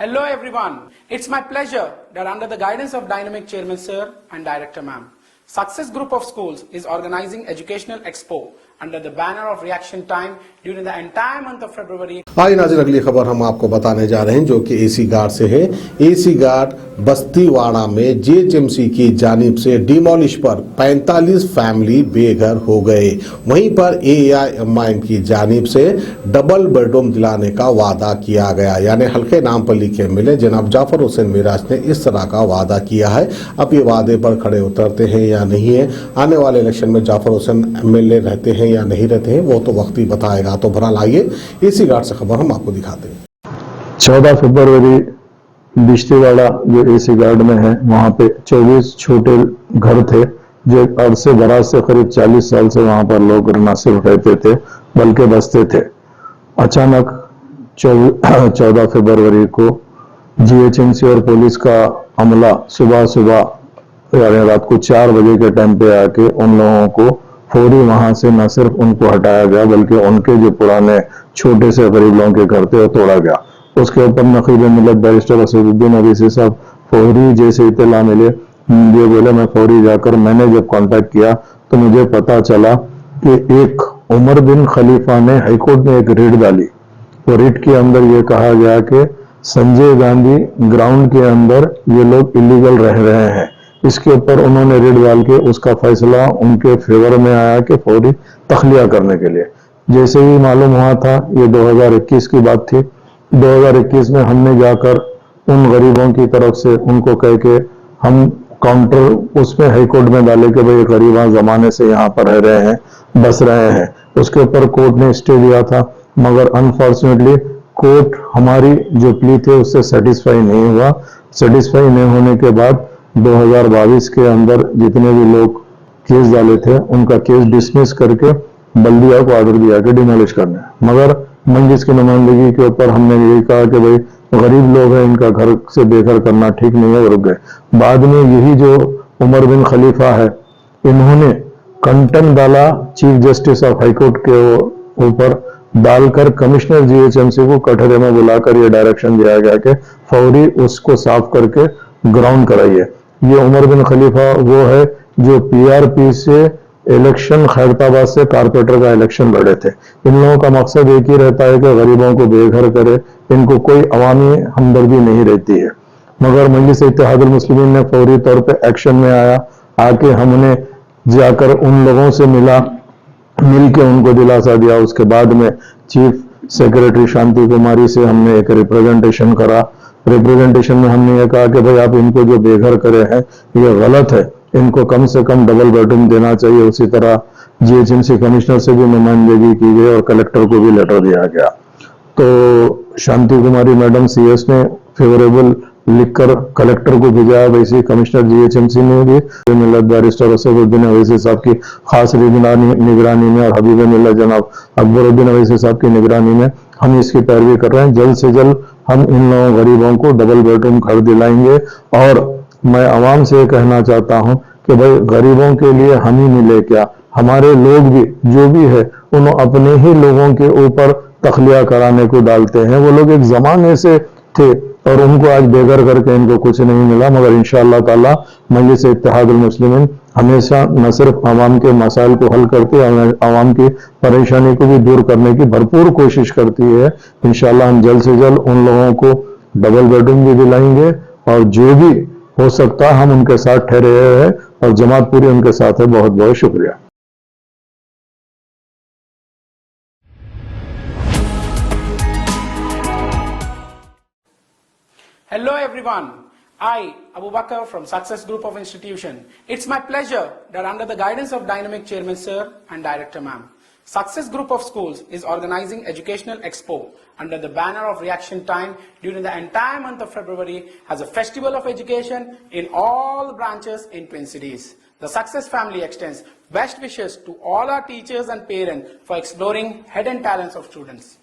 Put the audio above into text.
Hello everyone. It's my pleasure that under the guidance of Dynamic Chairman Sir and Director Ma'am, Success Group of Schools is organizing Educational Expo under the banner of Reaction Time during the entire month of February. आइए नाज़रीन, अगली खबर हम आपको बताने जा रहे हैं जो कि एसी गार्ड से है। एसी गार्ड बस्तीवाड़ा में जीएचएमसी की जानिब से डिमोलिश पर 45 फैमिली बेघर हो गए। वहीं पर एआईएमआईएम की जानिब से डबल बेडरूम दिलाने का वादा किया गया, यानी हल्के नाम पर लिखे मिले जनाब जाफर हुसैन मिराज ने इस तरह का वादा किया है। अब ये वादे पर खड़े उतरते हैं या नहीं है, आने वाले इलेक्शन में जाफर हुसैन एमएलए रहते हैं या नहीं रहते हैं, वो तो वक्त ही बताएगा। तो बहरहाल आइए एसी गार्ड से खबर हम आपको दिखाते हैं। 14 फरवरी बिश्तीवाड़ा जो एसी गार्ड में है, वहाँ पे 24 छोटे घर थे जो अरसे दराज से करीब 40 साल से वहाँ पर लोग न सिर्फ रहते थे बल्कि बसते थे। अचानक 14 फरवरी को जीएचएमसी और पुलिस का अमला सुबह यानी रात को 4 बजे के टाइम पे आके उन लोगों को फौरी वहां से न सिर्फ उनको हटाया गया बल्कि उनके जो पुराने छोटे से गरीब लोगों के घर थे वो तोड़ा गया। उसके ऊपर नकीब मिल्लत बैरिस्टर असदुद्दीन अवीसी साहब फौरी जैसे इत्तला मिले, ये बोले मैं फौरी जाकर मैंने जब कांटेक्ट किया तो मुझे पता चला कि एक उमर बिन खलीफा ने हाईकोर्ट में एक रिट डाली। वो रिट के अंदर ये कहा गया कि संजय गांधी ग्राउंड के अंदर ये लोग इलीगल रह रहे हैं। इसके ऊपर उन्होंने रिट डाल के उसका फैसला उनके फेवर में आया कि फौरी तखलिया करने के लिए। जैसे ही मालूम हुआ था, ये 2021 की बात थी, 2021 में हमने जाकर उन गरीबों की तरफ से उनको कह के हम काउंटर उसमें हाईकोर्ट में डाले कि भाई गरीब जमाने से यहाँ पर रह रहे हैं, बस रहे हैं। उसके ऊपर कोर्ट ने स्टे दिया था, मगर अनफॉर्चुनेटली कोर्ट हमारी जो प्ली थे उससे सेटिस्फाई नहीं हुआ। सेटिस्फाई नहीं होने के बाद 2022 के अंदर जितने भी लोग केस डाले थे उनका केस डिसमिस करके बल्दिया को ऑर्डर दिया कि डिमोलिश करना है। मगर मंजिस की नुमाइंदगी के ऊपर हमने यही कहा कि भाई गरीब लोग हैं, इनका घर से बेघर करना ठीक नहीं है, रुक गए। बाद में यही जो उमर बिन खलीफा है, इन्होंने कंटेम्प्ट डाला चीफ जस्टिस ऑफ हाईकोर्ट के ऊपर डालकर कमिश्नर जीएचएमसी को कटहरे में बुलाकर ये डायरेक्शन दिया गया कि फौरी उसको साफ करके ग्राउंड कराइए। ये उमर बिन खलीफा वो है जो पीआरपी से इलेक्शन खैरताबाद से कारपोरेटर का इलेक्शन लड़े थे। इन लोगों का मकसद एक ही रहता है कि गरीबों को बेघर करे, इनको कोई अवामी हमदर्दी नहीं रहती है। मगर मजलिस इत्तेहादुल मुस्लिमीन ने फौरी तौर पे एक्शन में आया, आके हमने जाकर उन लोगों से मिल के उनको दिलासा दिया। उसके बाद में चीफ सेक्रेटरी शांति कुमारी से हमने एक रिप्रेजेंटेशन करा। रिप्रेजेंटेशन में हमने ये कहा कि भाई आप इनको जो बेघर करे हैं ये गलत है, इनको कम से कम डबल बेडरूम देना चाहिए। उसी तरह जीएचएमसी कमिश्नर से भी नुमाइंदगी की गई और कलेक्टर को भी लेटर दिया गया। तो शांति कुमारी मैडम सीएस ने फेवरेबल लिखकर कलेक्टर को भेजा, वैसे कमिश्नर जीएचएमसी ने भी मिल्लत बैरिस्टर असदुद्दीन अवीसी साहब की खास निगरानी में और हबीब मिल्लत जनाब अकबरुद्दीन अवीसी साहब की निगरानी में हम इसकी पैरवी कर रहे हैं। जल्द से जल्द हम इन लोगों गरीबों को डबल बेडरूम घर दिलाएंगे। और मैं आवाम से कहना चाहता हूं कि भाई गरीबों के लिए हम ही मिले क्या, हमारे लोग भी जो भी है उन अपने ही लोगों के ऊपर तखलिया कराने को डालते हैं। वो लोग एक जमाने से थे और उनको आज बेघर करके इनको कुछ नहीं मिला। मगर इंशाअल्लाह ताला मजलिस इत्तेहादुल मुस्लिमीन हमेशा न सिर्फ आवाम के मसाइल को हल करती है, आवाम की परेशानी को भी दूर करने की भरपूर कोशिश करती है। इंशाअल्लाह हम जल्द से जल्द उन लोगों को डबल बेडरूम भी दिलाएंगे और जो भी हो सकता है हम उनके साथ ठहरे हैं और जमात पूरी उनके साथ है। बहुत बहुत शुक्रिया। Hello everyone. I, Abu Bakr from Success Group of Institution. It's my pleasure that under the guidance of Dynamic Chairman Sir and Director Ma'am, Success Group of Schools is organizing Educational Expo under the banner of Reaction Time during the entire month of February as a festival of education in all branches in Twin Cities. The Success family extends best wishes to all our teachers and parents for exploring hidden talents of students.